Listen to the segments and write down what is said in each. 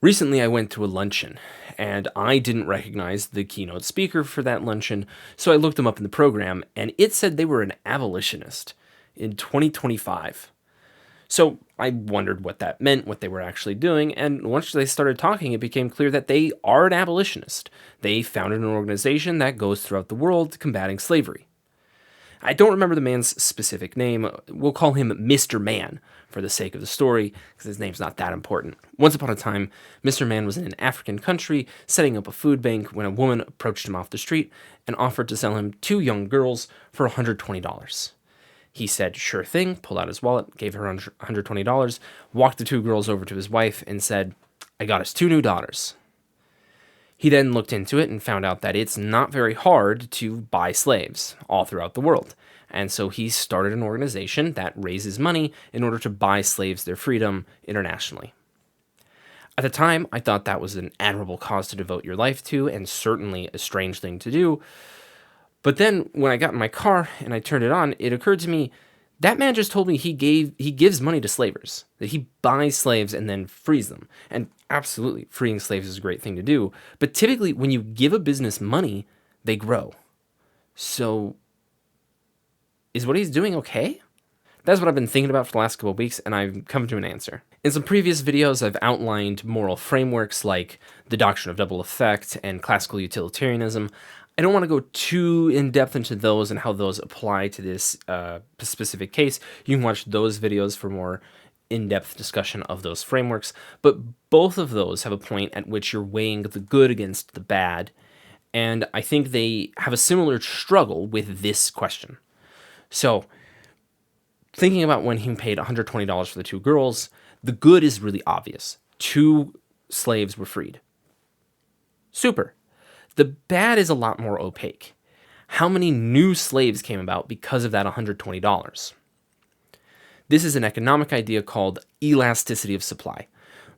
Recently, I went to a luncheon, and I didn't recognize the keynote speaker for that luncheon, so I looked them up in the program, and it said they were an abolitionist in 2025. So I wondered what that meant, what they were actually doing, and once they started talking, it became clear that they are an abolitionist. They founded an organization that goes throughout the world combating slavery. I don't remember the man's specific name. We'll call him Mr. Man for the sake of the story, because his name's not that important. Once upon a time, Mr. Man was in an African country setting up a food bank when a woman approached him off the street and offered to sell him two young girls for $120. He said, sure thing, pulled out his wallet, gave her $120, walked the two girls over to his wife, and said, I got us two new daughters. He then looked into it and found out that it's not very hard to buy slaves all throughout the world. And so he started an organization that raises money in order to buy slaves their freedom internationally. At the time, I thought that was an admirable cause to devote your life to, and certainly a strange thing to do. But then when I got in my car and I turned it on, it occurred to me, that man just told me he gives money to slavers, that he buys slaves and then frees them. And absolutely, freeing slaves is a great thing to do. But typically, when you give a business money, they grow. So, is what he's doing okay? That's what I've been thinking about for the last couple of weeks, and I've come to an answer. In some previous videos, I've outlined moral frameworks like the doctrine of double effect and classical utilitarianism. I don't want to go too in-depth into those and how those apply to this specific case. You can watch those videos for more in-depth discussion of those frameworks, but both of those have a point at which you're weighing the good against the bad, and I think they have a similar struggle with this question. So, thinking about when he paid $120 for the two girls, the good is really obvious. Two slaves were freed. Super. The bad is a lot more opaque. How many new slaves came about because of that $120? This is an economic idea called elasticity of supply.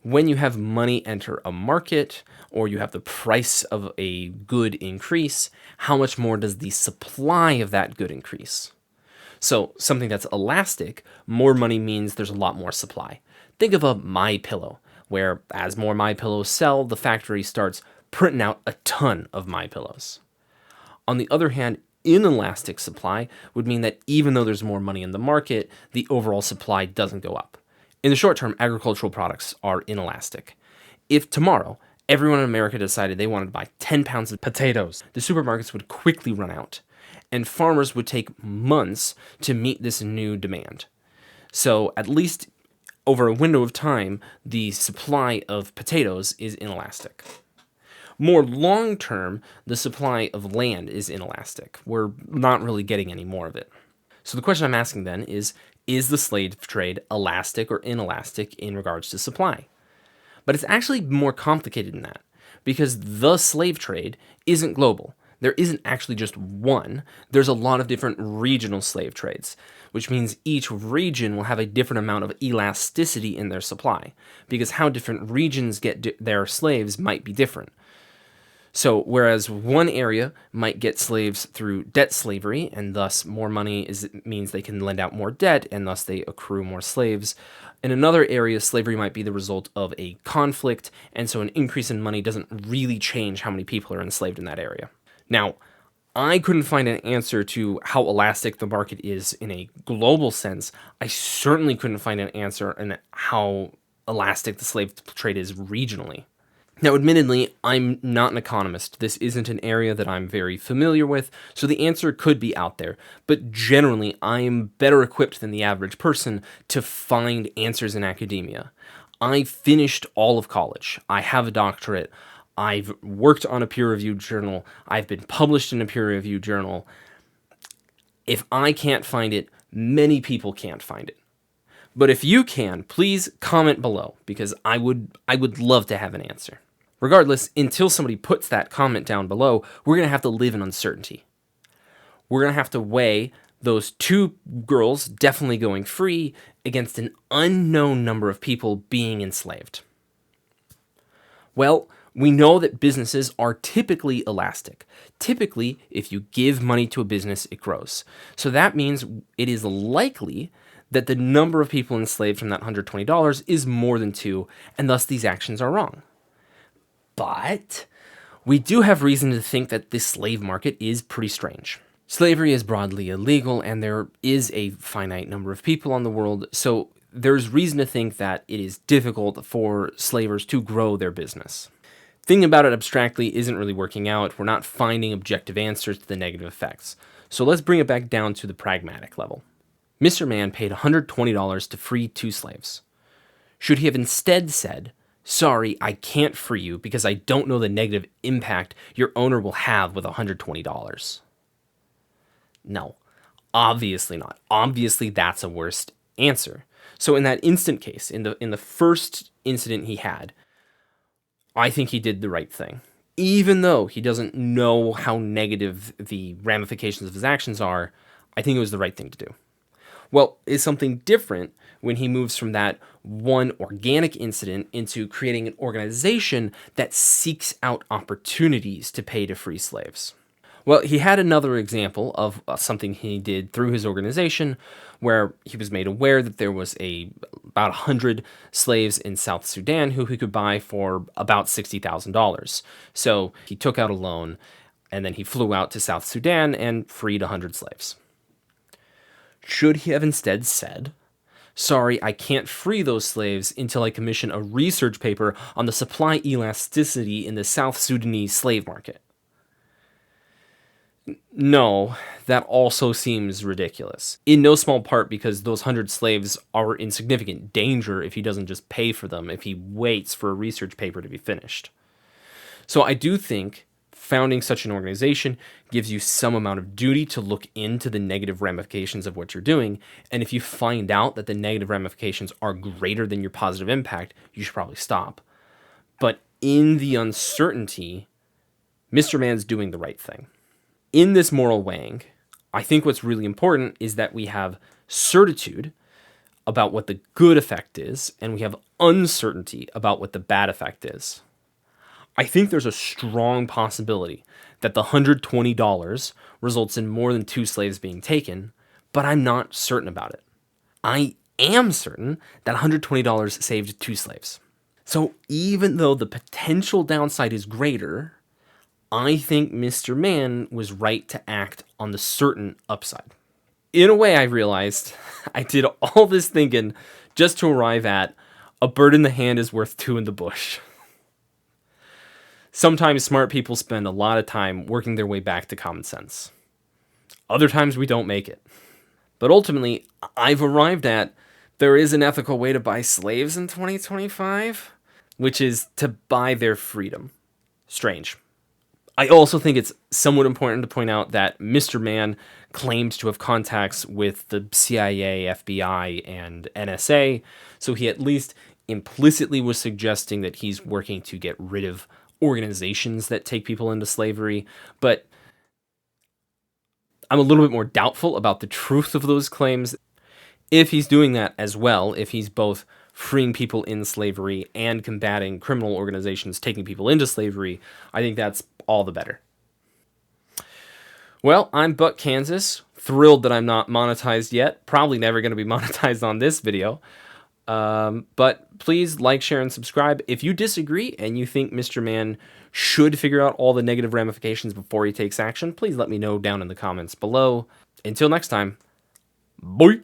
When you have money enter a market, or you have the price of a good increase, how much more does the supply of that good increase? So something that's elastic, more money means there's a lot more supply. Think of a MyPillow, where as more MyPillows sell, the factory starts printing out a ton of MyPillows. On the other hand, inelastic supply would mean that even though there's more money in the market, the overall supply doesn't go up. In the short term, agricultural products are inelastic. If tomorrow everyone in America decided they wanted to buy 10 pounds of potatoes, the supermarkets would quickly run out, and farmers would take months to meet this new demand. So at least over a window of time, the supply of potatoes is inelastic. More long-term, the supply of land is inelastic. We're not really getting any more of it. So the question I'm asking then is the slave trade elastic or inelastic in regards to supply? But it's actually more complicated than that, because the slave trade isn't global. There isn't actually just one. There's a lot of different regional slave trades, which means each region will have a different amount of elasticity in their supply, because how different regions get their slaves might be different. So whereas one area might get slaves through debt slavery, and thus more money means they can lend out more debt, and thus they accrue more slaves, in another area, slavery might be the result of a conflict, and so an increase in money doesn't really change how many people are enslaved in that area. Now, I couldn't find an answer to how elastic the market is in a global sense. I certainly couldn't find an answer in how elastic the slave trade is regionally. Now, admittedly, I'm not an economist. This isn't an area that I'm very familiar with, so the answer could be out there. But generally, I'm better equipped than the average person to find answers in academia. I finished all of college. I have a doctorate. I've worked on a peer-reviewed journal. I've been published in a peer-reviewed journal. If I can't find it, many people can't find it. But if you can, please comment below, because I would love to have an answer. Regardless, until somebody puts that comment down below, we're going to have to live in uncertainty. We're going to have to weigh those two girls definitely going free against an unknown number of people being enslaved. Well, we know that businesses are typically elastic. Typically, if you give money to a business, it grows. So that means it is likely that the number of people enslaved from that $120 is more than two, and thus these actions are wrong. But we do have reason to think that this slave market is pretty strange. Slavery is broadly illegal, and there is a finite number of people on the world, so there's reason to think that it is difficult for slavers to grow their business. Thinking about it abstractly isn't really working out. We're not finding objective answers to the negative effects. So let's bring it back down to the pragmatic level. Mr. Man paid $120 to free 2 slaves. Should he have instead said, "Sorry, I can't free you because I don't know the negative impact your owner will have with $120? No, obviously not. Obviously, that's a worse answer. So in that instant case, in the first incident he had, I think he did the right thing. Even though he doesn't know how negative the ramifications of his actions are, I think it was the right thing to do. Well, it's something different when he moves from that one organic incident into creating an organization that seeks out opportunities to pay to free slaves. Well, he had another example of something he did through his organization where he was made aware that there was about 100 slaves in South Sudan who he could buy for about $60,000. So he took out a loan and then he flew out to South Sudan and freed 100 slaves. Should he have instead said, "Sorry, I can't free those slaves until I commission a research paper on the supply elasticity in the South Sudanese slave market"? No, that also seems ridiculous. In no small part because those 100 slaves are in significant danger if he doesn't just pay for them, if he waits for a research paper to be finished. So I do think founding such an organization gives you some amount of duty to look into the negative ramifications of what you're doing, and if you find out that the negative ramifications are greater than your positive impact, you should probably stop. But in the uncertainty, Mr. Man's doing the right thing. In this moral weighing, I think what's really important is that we have certitude about what the good effect is, and we have uncertainty about what the bad effect is. I think there's a strong possibility that the $120 results in more than 2 slaves being taken, but I'm not certain about it. I am certain that $120 saved 2 slaves. So even though the potential downside is greater, I think Mr. Man was right to act on the certain upside. In a way, I realized I did all this thinking just to arrive at a bird in the hand is worth 2 in the bush. Sometimes smart people spend a lot of time working their way back to common sense. Other times we don't make it. But ultimately, I've arrived at there is an ethical way to buy slaves in 2025, which is to buy their freedom. Strange. I also think it's somewhat important to point out that Mr. Man claimed to have contacts with the CIA, FBI, and NSA, so he at least implicitly was suggesting that he's working to get rid of organizations that take people into slavery, but I'm a little bit more doubtful about the truth of those claims. If he's doing that as well, if he's both freeing people in slavery and combating criminal organizations taking people into slavery, I think that's all the better. Well, I'm Buck, Kansas. Thrilled that I'm not monetized yet. Probably never going to be monetized on this video. But please like, share, and subscribe. If you disagree and you think Mr. Man should figure out all the negative ramifications before he takes action, please let me know down in the comments below. Until next time, bye!